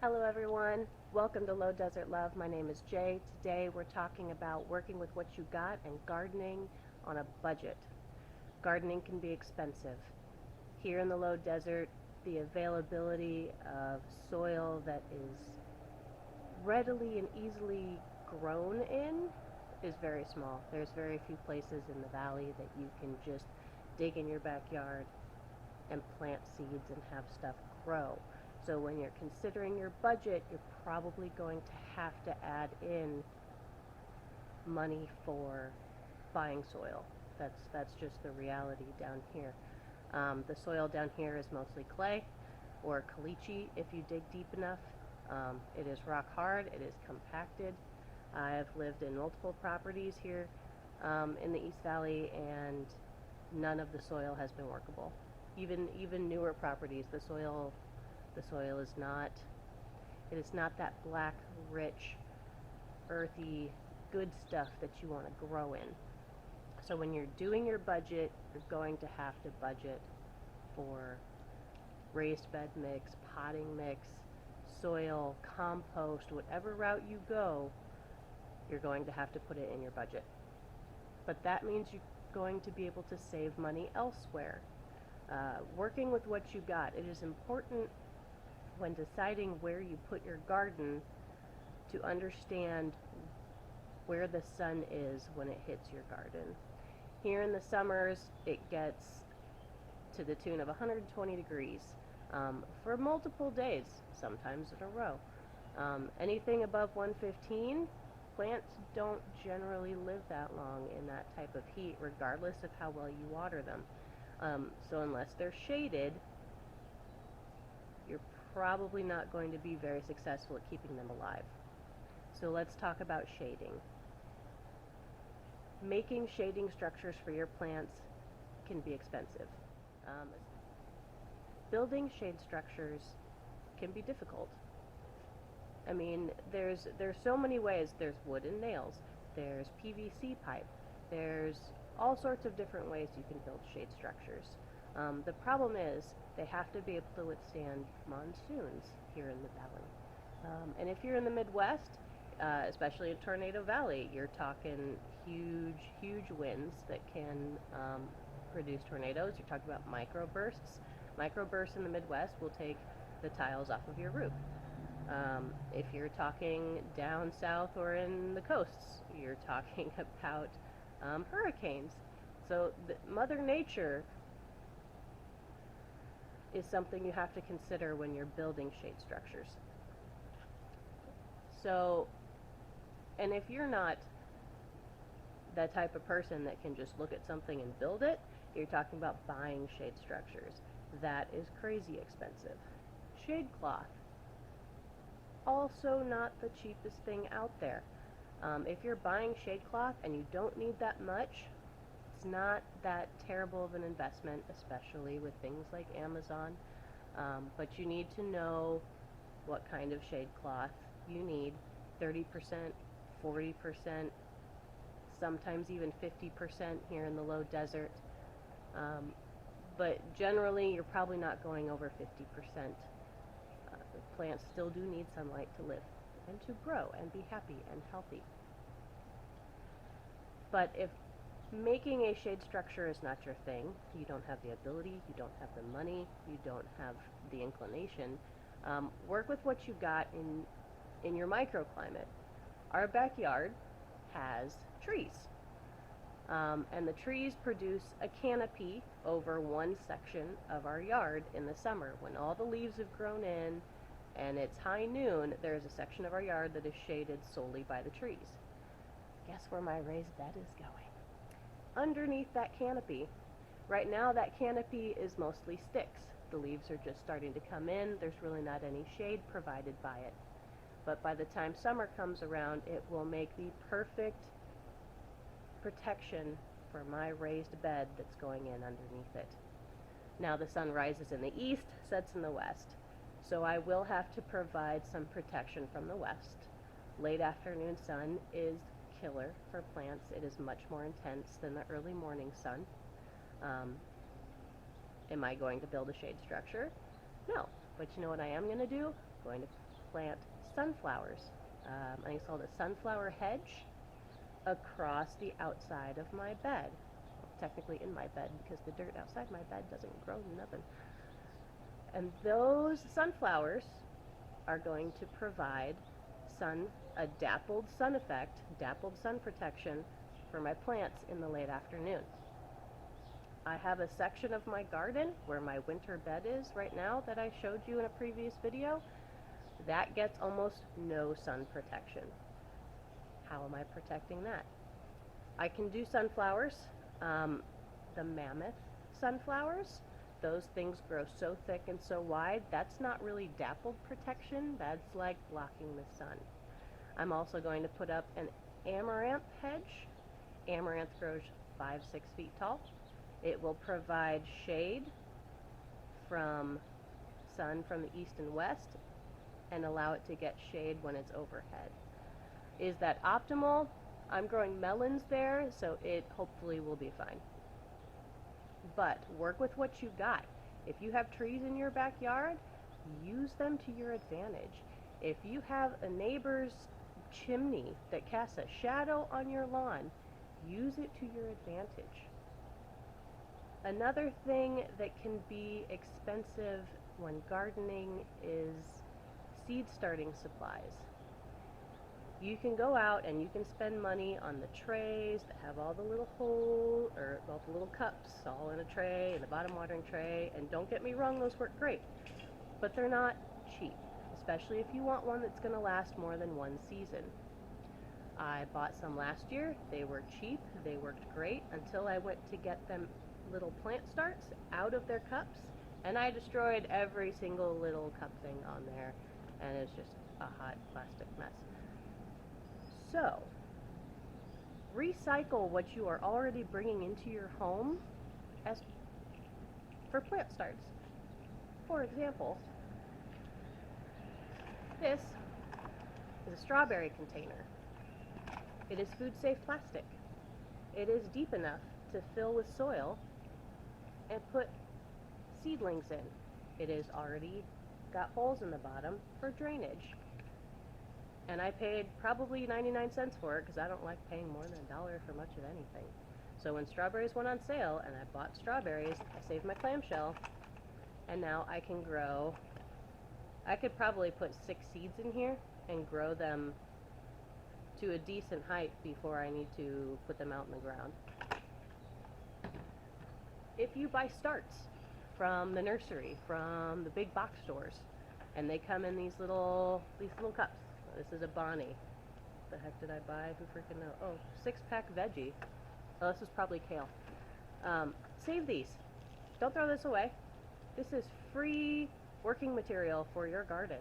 Hello everyone, welcome to Low Desert Love. My name is Jay. Today we're talking about working with what you got and gardening on a budget. Gardening can be expensive. Here in the low desert, the availability of soil that is readily and easily grown in is very small. There's very few places in the valley that you can just dig in your backyard and plant seeds and have stuff grow. So when you're considering your budget, you're probably going to have to add in money for buying soil. That's just the reality down here. The soil down here is mostly clay or caliche if you dig deep enough. It is rock hard. It is compacted. I've lived in multiple properties here in the East Valley, and none of the soil has been workable. Even newer properties, the soil is not, it is not that black, rich, earthy, good stuff that you want to grow in. So when you're doing your budget, you're going to have to budget for raised bed mix, potting mix, soil, compost, whatever route you go, you're going to have to put it in your budget. But that means you're going to be able to save money elsewhere. Working with what you got, it is important when deciding where you put your garden to understand where the sun is when it hits your garden. Here in the summers, it gets to the tune of 120 degrees for multiple days, sometimes in a row. Anything above 115, plants don't generally live that long in that type of heat, regardless of how well you water them. So unless they're shaded, you're probably not going to be very successful at keeping them alive. So let's talk about shading. Making shading structures for your plants can be expensive. Um, Building shade structures can be difficult. I mean, there's so many ways. There's wood and nails. There's PVC pipe. There's all sorts of different ways you can build shade structures. The problem is they have to be able to withstand monsoons here in the valley. And if you're in the Midwest, especially in Tornado Valley, you're talking huge, huge winds that can produce tornadoes. You're talking about microbursts. Microbursts in the Midwest will take the tiles off of your roof. If you're talking down south or in the coasts, you're talking about hurricanes. So Mother Nature is something you have to consider when you're building shade structures. So, and if you're not that type of person that can just look at something and build it, you're talking about buying shade structures. That is crazy expensive. Shade cloth, also not the cheapest thing out there. If you're buying shade cloth and you don't need that much, it's not that terrible of an investment, especially with things like Amazon. But you need to know what kind of shade cloth you need. 30%, 40%, sometimes even 50% here in the low desert. But generally, you're probably not going over 50%. Plants still do need sunlight to live and to grow and be happy and healthy. But if making a shade structure is not your thing, you don't have the ability, you don't have the money, you don't have the inclination, work with what you got in your microclimate. Our backyard has trees. And the trees produce a canopy over one section of our yard in the summer. When all the leaves have grown in and it's high noon, there's a section of our yard that is shaded solely by the trees. Guess where my raised bed is going? Underneath that canopy. Right now that canopy is mostly sticks. The leaves are just starting to come in. There's really not any shade provided by it. But by the time summer comes around, it will make the perfect protection for my raised bed that's going in underneath it. Now the sun rises in the east, sets in the west. So I will have to provide some protection from the west. Late afternoon sun is killer for plants. It is much more intense than the early morning sun. Am I going to build a shade structure? No. But you know what I am going to do? I'm going to plant sunflowers. I installed a sunflower hedge across the outside of my bed. Well, technically in my bed, because the dirt outside my bed doesn't grow nothing. And those sunflowers are going to provide a dappled sun effect, dappled sun protection for my plants in the late afternoon. I have a section of my garden where my winter bed is right now that I showed you in a previous video. That gets almost no sun protection. How am I protecting that? I can do sunflowers, the mammoth sunflowers. Those things grow so thick and so wide, that's not really dappled protection, that's like blocking the sun. I'm also going to put up an amaranth hedge. Amaranth grows 5-6 feet tall. It will provide shade from sun from the east and west and allow it to get shade when it's overhead. Is that optimal? I'm growing melons there, so it hopefully will be fine. But work with what you got. If you have trees in your backyard, use them to your advantage. If you have a neighbor's chimney that casts a shadow on your lawn, use it to your advantage. Another thing that can be expensive when gardening is seed starting supplies. You can go out and you can spend money on the trays that have all the little holes, or all the little cups all in a tray, and the bottom watering tray, and don't get me wrong, those work great, but they're not cheap, especially if you want one that's going to last more than one season. I bought some last year. They were cheap, they worked great, until I went to get them little plant starts out of their cups, and I destroyed every single little cup thing on there, and it's just a hot plastic mess. So, recycle what you are already bringing into your home as for plant starts. For example, this is a strawberry container. It is food safe plastic. It is deep enough to fill with soil and put seedlings in. It has already got holes in the bottom for drainage. And I paid probably 99 cents for it because I don't like paying more than $1 for much of anything. So when strawberries went on sale and I bought strawberries, I saved my clamshell, and now I can grow. I could probably put 6 seeds in here and grow them to a decent height before I need to put them out in the ground. If you buy starts from the nursery, from the big box stores, and they come in these little cups. This is a Bonnie. What the heck did I buy? Who freaking knows? Oh, 6-pack veggie. Oh, this is probably kale. Save these. Don't throw this away. This is free working material for your garden.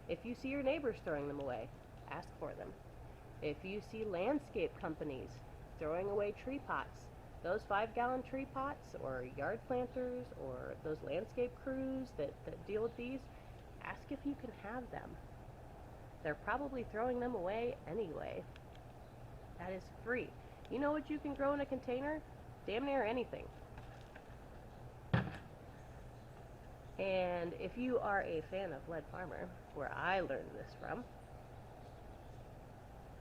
If you see your neighbors throwing them away, ask for them. If you see landscape companies throwing away tree pots, those 5-gallon tree pots, or yard planters, or those landscape crews that deal with these, ask if you can have them. They're probably throwing them away anyway. That is free. You know what you can grow in a container? Damn near anything. And if you are a fan of Lead Farmer, where I learned this from,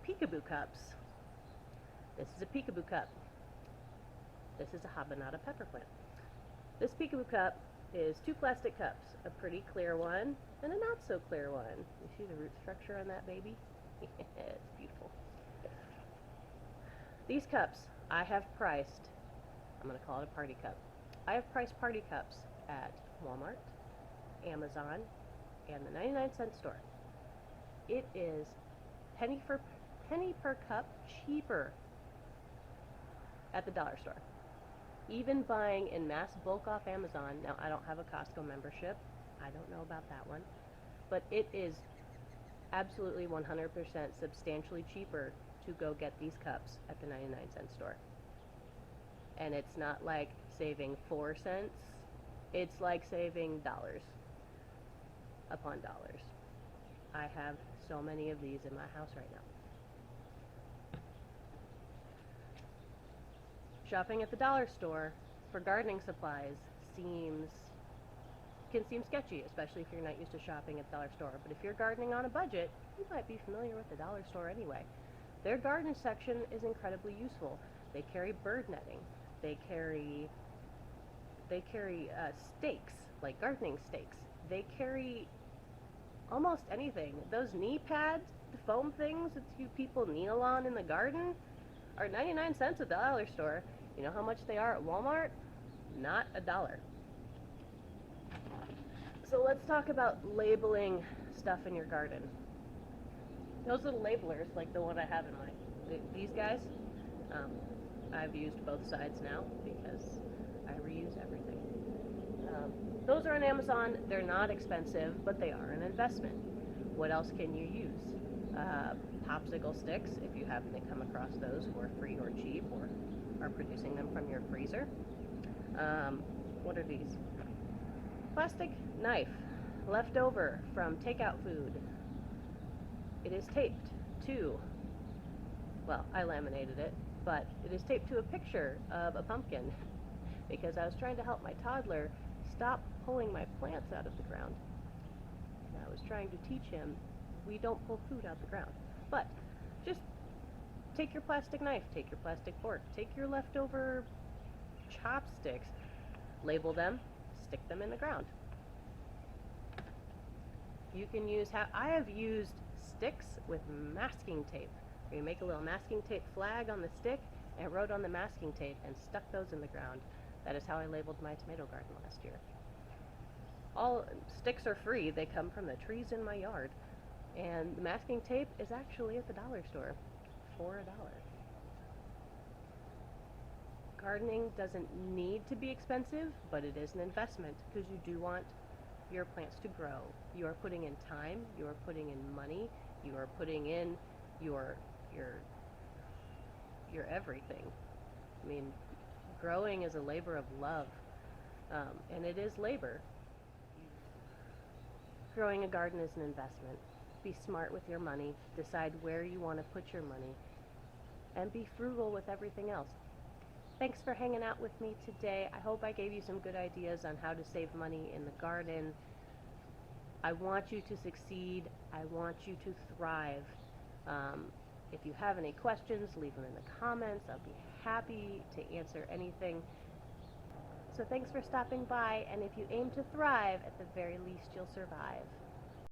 peekaboo cups. This is a peekaboo cup. This is a habanada pepper plant. This peekaboo cup is 2 plastic cups, a pretty clear one and a not so clear one. You see the root structure on that baby? It's beautiful. These cups I have priced, I'm going to call it a party cup. I have priced party cups at Walmart, Amazon, and the 99-cent store. It is penny per cup cheaper at the dollar store. Even buying in mass bulk off Amazon, now I don't have a Costco membership, I don't know about that one, but it is absolutely 100% substantially cheaper to go get these cups at the 99-cent store. And it's not like saving 4 cents, it's like saving dollars upon dollars. I have so many of these in my house right now. Shopping at the dollar store for gardening supplies seems can seem sketchy, especially if you're not used to shopping at the dollar store. But if you're gardening on a budget, you might be familiar with the dollar store anyway. Their garden section is incredibly useful. They carry bird netting. They carry stakes, like gardening stakes. They carry almost anything. Those knee pads, the foam things that you people kneel on in the garden, are 99 cents at the dollar store. You know how much they are at Walmart? Not $1. So let's talk about labeling stuff in your garden. Those little labelers, like the one I have in these guys, I've used both sides now because I reuse everything. Those are on Amazon. They're not expensive, but they are an investment. What else can you use? Popsicle sticks, if you happen to come across those who are free or cheap or are producing them from your freezer. What are these? Plastic knife, left over from takeout food. It is taped to, well, I laminated it, but it is taped to a picture of a pumpkin because I was trying to help my toddler stop pulling my plants out of the ground. And I was trying to teach him we don't pull food out the ground. But just take your plastic knife, take your plastic fork, take your leftover chopsticks, label them, stick them in the ground. You can use, I have used sticks with masking tape. You make a little masking tape flag on the stick and wrote on the masking tape and stuck those in the ground. That is how I labeled my tomato garden last year. All sticks are free. They come from the trees in my yard. And the masking tape is actually at the dollar store for $1. Gardening doesn't need to be expensive, but it is an investment because you do want your plants to grow. You are putting in time, you are putting in money, you are putting in your everything. I mean, growing is a labor of love, and it is labor. Growing a garden is an investment. Be smart with your money, decide where you want to put your money, and be frugal with everything else. Thanks for hanging out with me today. I hope I gave you some good ideas on how to save money in the garden. I want you to succeed. I want you to thrive. If you have any questions, leave them in the comments. I'll be happy to answer anything. So thanks for stopping by, and if you aim to thrive, at the very least you'll survive.